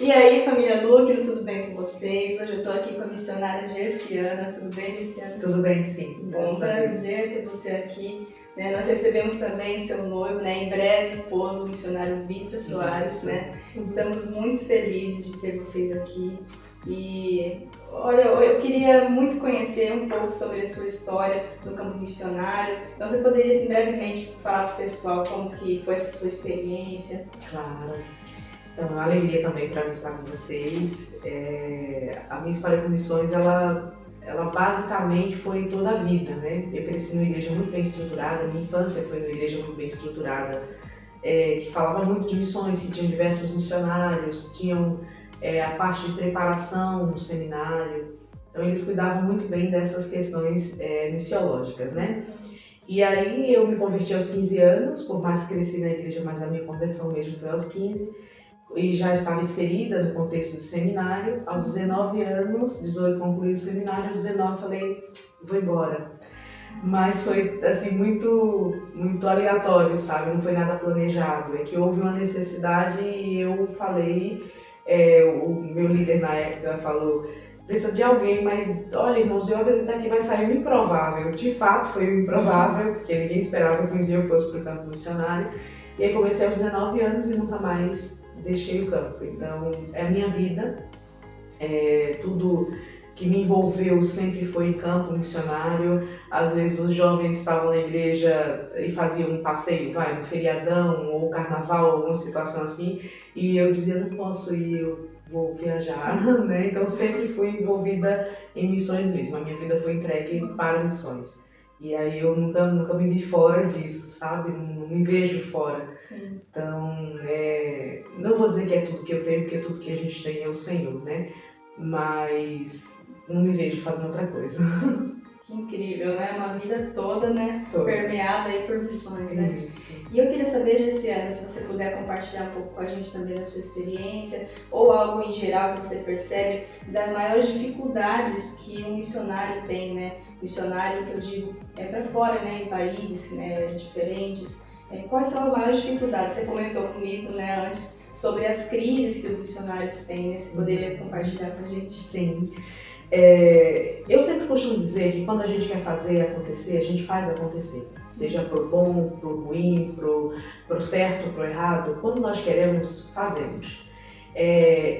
E aí, família Núcleos, tudo bem com vocês? Hoje eu estou aqui com a missionária Gerciana. Tudo bem, Gerciana? Tudo bem, sim. Bom, prazer ter você aqui. Nós recebemos também seu noivo, em breve esposo, o missionário Victor Soares. Estamos muito felizes de ter vocês aqui. E olha, eu queria muito conhecer um pouco sobre a sua história no campo missionário. Então você poderia, assim, brevemente falar para o pessoal como que foi essa sua experiência? Claro. Então, é uma alegria também para mim estar com vocês. A minha história com missões, ela basicamente foi toda a vida, né? Eu cresci numa igreja muito bem estruturada, minha infância foi numa igreja muito bem estruturada, que falava muito de missões, que tinham diversos missionários, tinham a parte de preparação no seminário. Então, eles cuidavam muito bem dessas questões missiológicas, né? E aí eu me converti aos 15 anos, por mais que cresci na igreja, mas a minha conversão mesmo foi aos 15, e já estava inserida no contexto do seminário. Aos 19 anos, 18 concluí o seminário, aos 19 falei, vou embora. Mas foi assim muito aleatório, sabe? Não foi nada planejado. É que houve uma necessidade e eu falei, o meu líder na época falou, precisa de alguém, mas olha, irmãos, eu acredito que vai sair o improvável. De fato foi o improvável, porque ninguém esperava que um dia eu fosse para o campo missionário. E aí comecei aos 19 anos e nunca mais deixei o campo. Então é a minha vida, tudo que me envolveu sempre foi em campo missionário. Às vezes os jovens estavam na igreja e faziam um passeio, no feriadão ou carnaval, alguma situação assim, e eu dizia, não posso ir, eu vou viajar, né? Então sempre fui envolvida em missões mesmo, a minha vida foi entregue para missões. E aí eu nunca me vi fora disso, sabe? Não me vejo fora. Sim. Então, não vou dizer que é tudo que eu tenho, porque tudo que a gente tem é o Senhor, né? Mas não me vejo fazendo outra coisa. Que incrível, né? Uma vida toda, permeada aí por missões, né? Isso. E eu queria saber, Gerciana, se você puder compartilhar um pouco com a gente também da sua experiência, ou algo em geral que você percebe das maiores dificuldades que um missionário tem, né? Missionário que eu digo para fora, em países diferentes. Quais são as maiores dificuldades? Você comentou comigo, antes sobre as crises que os missionários têm, Você poderia compartilhar com a gente? Sim. Eu sempre costumo dizer que quando a gente quer fazer acontecer, a gente faz acontecer. Seja pro bom, pro ruim, pro certo, pro errado. Quando nós queremos, fazemos.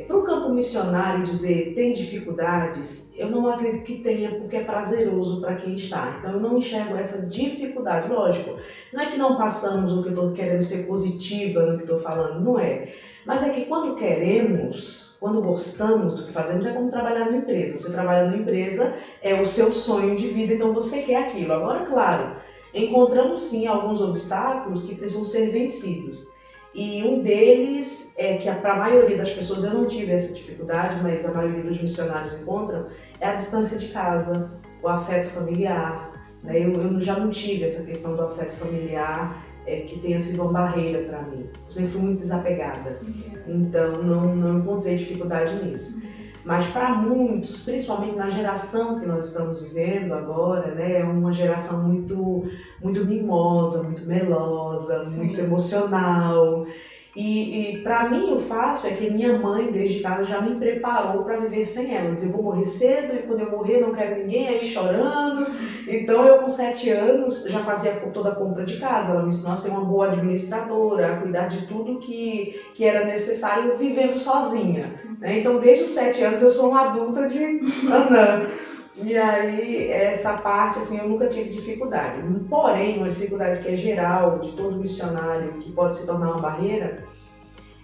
Para o campo missionário dizer tem dificuldades, eu não acredito que tenha, porque é prazeroso para quem está. Então eu não enxergo essa dificuldade, lógico. Não é que não passamos o que eu estou querendo ser positiva no que estou falando, não é. Mas é que quando queremos, quando gostamos do que fazemos, é como trabalhar numa empresa. Você trabalha numa empresa, é o seu sonho de vida, então você quer aquilo. Agora, claro, encontramos sim alguns obstáculos que precisam ser vencidos. E um deles é que para a maioria das pessoas, eu não tive essa dificuldade, mas a maioria dos missionários encontram, é a distância de casa, o afeto familiar. Eu já não tive essa questão do afeto familiar, que tenha sido uma barreira para mim. Eu sempre fui muito desapegada, então não encontrei dificuldade nisso. Mas para muitos, principalmente na geração que nós estamos vivendo agora, é uma geração muito mimosa, muito melosa, muito emocional. E para mim o fácil é que minha mãe, desde casa, já me preparou para viver sem ela. Eu vou morrer cedo e quando eu morrer não quero ninguém aí chorando. Então eu com 7 anos já fazia toda a compra de casa. Ela me ensinou a ser uma boa administradora, a cuidar de tudo que era necessário vivendo sozinha. Então desde os 7 anos eu sou uma adulta de Anã. E aí, essa parte, assim, eu nunca tive dificuldade. Porém, uma dificuldade que é geral, de todo missionário, que pode se tornar uma barreira,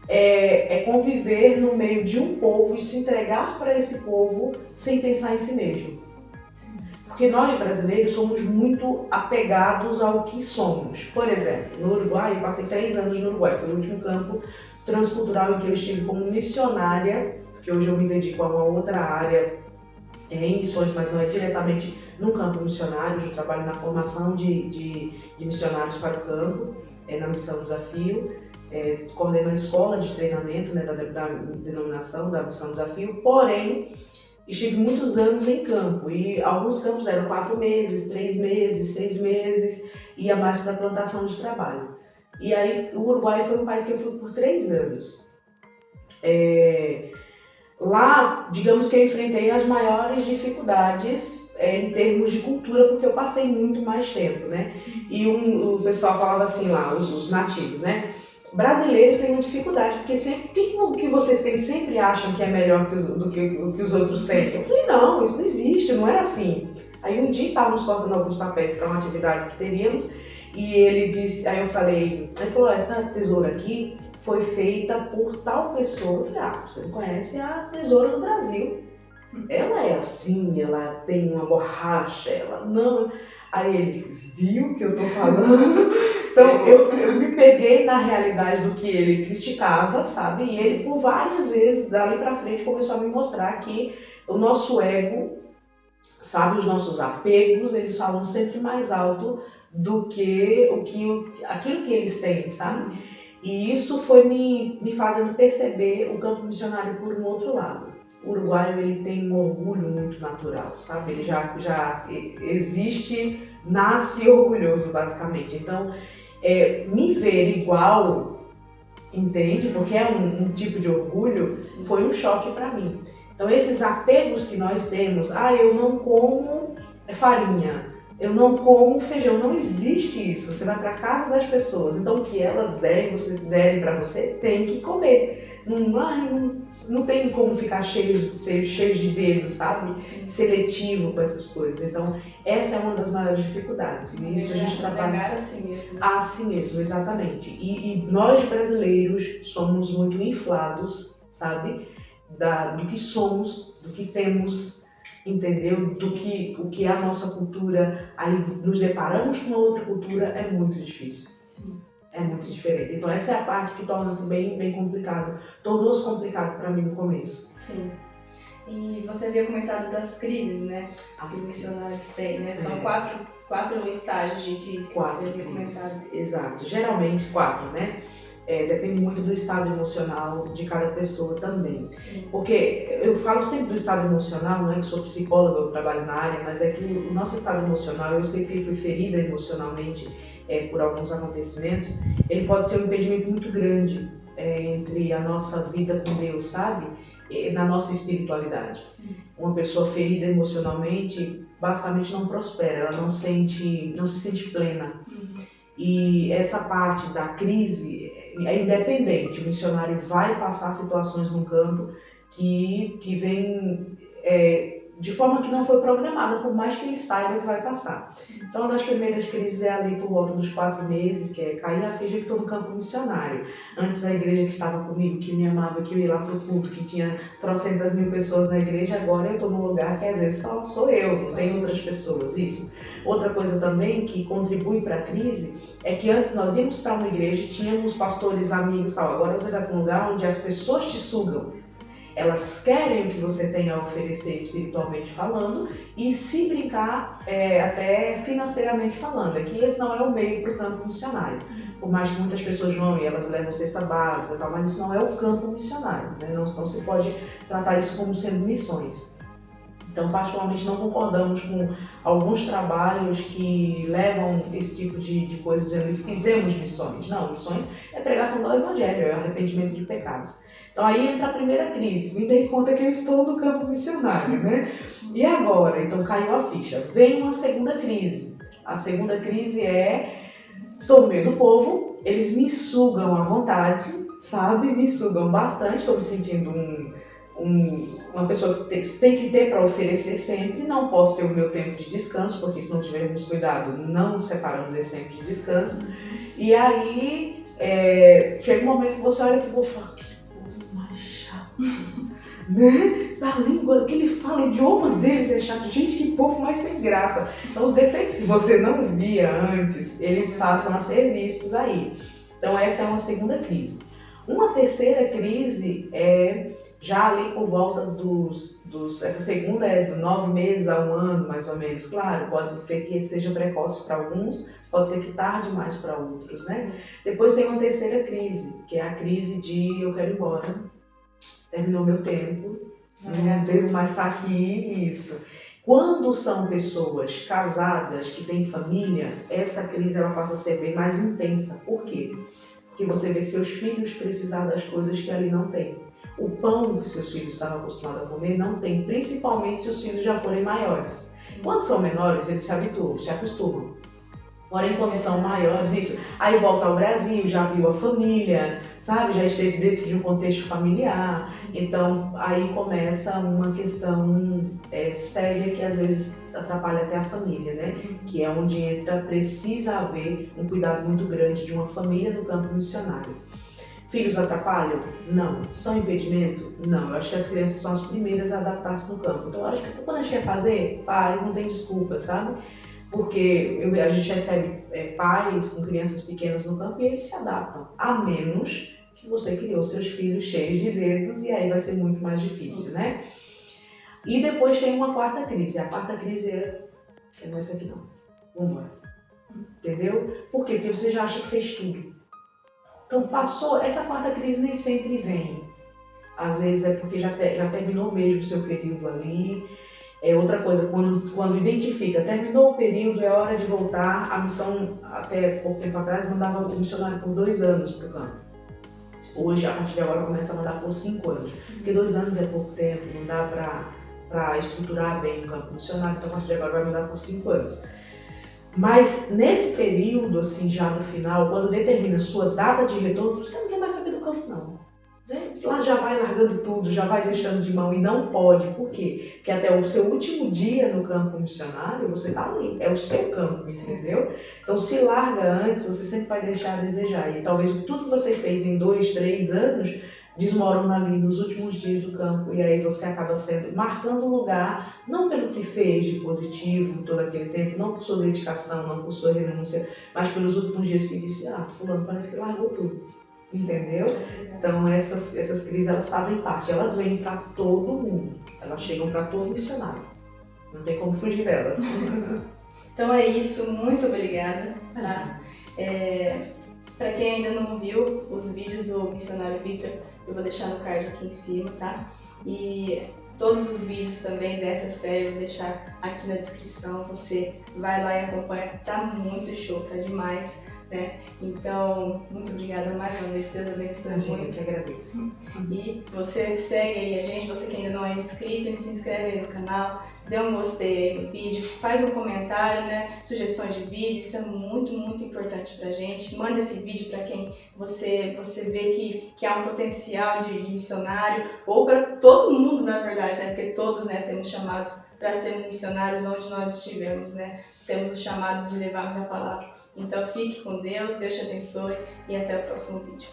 é conviver no meio de um povo e se entregar para esse povo sem pensar em si mesmo. Porque nós, brasileiros, somos muito apegados ao que somos. Por exemplo, no Uruguai, eu passei 3 anos no Uruguai, foi o último campo transcultural em que eu estive como missionária, porque hoje eu me dedico a uma outra área, em missões, mas não é diretamente no campo missionário. Eu trabalho na formação de missionários para o campo, na Missão Desafio, coordeno a escola de treinamento da denominação da Missão Desafio, porém estive muitos anos em campo e alguns campos eram 4 meses, 3 meses, 6 meses, ia mais para plantação de trabalho. E aí o Uruguai foi um país que eu fui por 3 anos. Lá, digamos que eu enfrentei as maiores dificuldades em termos de cultura, porque eu passei muito mais tempo, né? E o pessoal falava assim lá, os nativos, né? Brasileiros têm uma dificuldade, porque sempre, o que vocês têm sempre acham que é melhor do que o que os outros têm? Eu falei, não, isso não existe, não é assim. Aí um dia estávamos cortando alguns papéis para uma atividade que teríamos, e ele disse, aí eu falei, ele falou, essa tesoura aqui foi feita por tal pessoa. Eu falei, você não conhece a tesoura do Brasil. Ela é assim, ela tem uma borracha, ela não... Aí ele, viu o que eu tô falando? Então eu me peguei na realidade do que ele criticava, sabe? E ele por várias vezes, dali pra frente, começou a me mostrar que o nosso ego, sabe, os nossos apegos, eles falam sempre mais alto do que aquilo que eles têm, sabe? E isso foi me fazendo perceber o campo missionário por um outro lado. O uruguaio, ele tem um orgulho muito natural, sabe? Ele já existe, nasce orgulhoso, basicamente. Então, me ver igual, entende? Porque é um tipo de orgulho, foi um choque para mim. Então, esses apegos que nós temos, eu não como farinha, eu não como feijão, não existe isso. Você vai para casa das pessoas, então o que elas derem para você, tem que comer. Não tem como ficar cheio de dedos, sabe? Seletivo com essas coisas. Então, essa é uma das maiores dificuldades. E isso a gente trabalha assim mesmo. Assim mesmo, exatamente. E nós brasileiros somos muito inflados, sabe? Do que somos, do que temos, entendeu? O que é a nossa cultura, aí nos deparamos com uma outra cultura, é muito difícil. Sim. É muito diferente. Então essa é a parte que torna-se bem complicado. Tornou-se complicado para mim no começo. Sim. E você havia comentado das crises, né? Que os missionários têm, né? São quatro estágios de crise que você havia comentado. Exato. Geralmente 4, né? Depende muito do estado emocional de cada pessoa também. Sim. Porque eu falo sempre do estado emocional, não é que sou psicóloga, eu trabalho na área, mas é que o nosso estado emocional, eu sei que fui ferida emocionalmente por alguns acontecimentos, ele pode ser um impedimento muito grande entre a nossa vida com Deus, sabe? Na nossa espiritualidade. Sim. Uma pessoa ferida emocionalmente, basicamente não prospera, ela não se sente plena. E essa parte da crise é independente. O missionário vai passar situações no campo que vem de forma que não foi programada, por mais que ele saiba que vai passar. Então, uma das primeiras crises é ali por volta dos 4 meses, que é cair a ficha que estou no campo missionário. Antes, a igreja que estava comigo, que me amava, que eu ia lá pro culto, que tinha trocentas mil pessoas na igreja, agora eu estou num lugar que às vezes só sou eu, não tem outras pessoas. Isso. Outra coisa também que contribui para a crise é que antes nós íamos para uma igreja, tínhamos pastores, amigos, tal. Agora você vai para um lugar onde as pessoas te sugam. Elas querem o que você tem a oferecer espiritualmente falando e, se brincar, até financeiramente falando. Aqui esse não é o meio para o campo missionário. Por mais que muitas pessoas vão e elas levam cesta básica e tal, mas isso não é o campo missionário, né? Não se pode tratar isso como sendo missões. Então, particularmente, não concordamos com alguns trabalhos que levam esse tipo de coisa, dizendo que fizemos missões. Não, missões é pregação do evangelho, é arrependimento de pecados. Então, aí entra a primeira crise. Me dei conta que eu estou no campo missionário, né? E agora? Então, caiu a ficha. Vem uma segunda crise. A segunda crise estou no meio do povo, eles me sugam à vontade, sabe? Me sugam bastante, estou me sentindo uma pessoa que tem que ter para oferecer sempre, não posso ter o meu tempo de descanso, porque se não tivermos cuidado, não separamos esse tempo de descanso. E aí, chega um momento que você olha para o povo e fala, que povo mais chato, né? Da língua, que ele fala, o idioma deles é chato, gente, que povo mais sem graça. Então, os defeitos que você não via antes, eles passam a ser vistos aí. Então, essa é uma segunda crise. Uma terceira crise já ali por volta essa segunda é de 9 meses a 1 ano, mais ou menos. Claro, pode ser que seja precoce para alguns, pode ser que tarde mais para outros, né? Depois tem uma terceira crise, que é a crise de eu quero ir embora, terminou meu tempo, não devo mais estar aqui, isso. Quando são pessoas casadas, que têm família, essa crise ela passa a ser bem mais intensa. Por quê? Porque você vê seus filhos precisar das coisas que ali não tem. O pão que seus filhos estavam acostumados a comer não tem, principalmente se os filhos já forem maiores. Quando são menores, eles se habituam, se acostumam. Porém, quando são maiores, isso. Aí volta ao Brasil, já viu a família, sabe? Já esteve dentro de um contexto familiar. Então, aí começa uma questão séria que às vezes atrapalha até a família, né? Que é onde precisa haver um cuidado muito grande de uma família no campo missionário. Filhos atrapalham? Não. São impedimento? Não. Eu acho que as crianças são as primeiras a adaptar-se no campo. Então, eu acho que quando a gente quer fazer, faz, não tem desculpa, sabe? Porque a gente recebe pais com crianças pequenas no campo e eles se adaptam, a menos que você criou seus filhos cheios de dedos e aí vai ser muito mais difícil, né? E depois tem uma quarta crise. A quarta crise não é essa aqui não. Vamos embora. Entendeu? Por quê? Porque você já acha que fez tudo. Então passou, essa quarta crise nem sempre vem. Às vezes é porque já terminou mesmo o seu período ali. Outra coisa, quando identifica, terminou o período, é hora de voltar. A missão, até pouco tempo atrás, mandava o missionário por 2 anos para o campo. Hoje, a partir de agora, começa a mandar por 5 anos. Porque 2 anos é pouco tempo, não dá para estruturar bem o campo missionário, então a partir de agora vai mandar por 5 anos. Mas nesse período, assim, já do final, quando determina sua data de retorno, você não quer mais saber do campo, não. Lá já vai largando tudo, já vai deixando de mão e não pode. Por quê? Porque até o seu último dia no campo missionário, você está ali. É o seu campo, entendeu? Então, se larga antes, você sempre vai deixar a desejar. E talvez tudo que você fez em 2, 3 anos desmorona ali nos últimos dias do campo. E aí você acaba marcando um lugar, não pelo que fez de positivo todo aquele tempo, não por sua dedicação, não por sua renúncia, mas pelos últimos dias que disse, fulano parece que largou tudo. Entendeu? Então essas crises elas fazem parte, elas vêm para todo mundo, elas chegam para todo missionário, não tem como fugir delas. Então é isso, muito obrigada. Tá? Para quem ainda não viu os vídeos do missionário Victor, eu vou deixar no card aqui em cima, tá? E todos os vídeos também dessa série eu vou deixar aqui na descrição, você vai lá e acompanha, tá muito show, tá demais. Né? Então, muito obrigada mais uma vez, Deus abençoe muito. Eu que agradeço. E você segue aí a gente, você que ainda não é inscrito, se inscreve aí no canal, dê um gostei aí no vídeo, faz um comentário, né? Sugestões de vídeo, isso é muito, muito importante pra gente. Manda esse vídeo para quem você vê que há um potencial de missionário, ou para todo mundo, na verdade, né? Porque todos, né, temos chamados para sermos missionários onde nós estivermos, né? Temos o chamado de levarmos a palavra. Então fique com Deus, Deus te abençoe e até o próximo vídeo.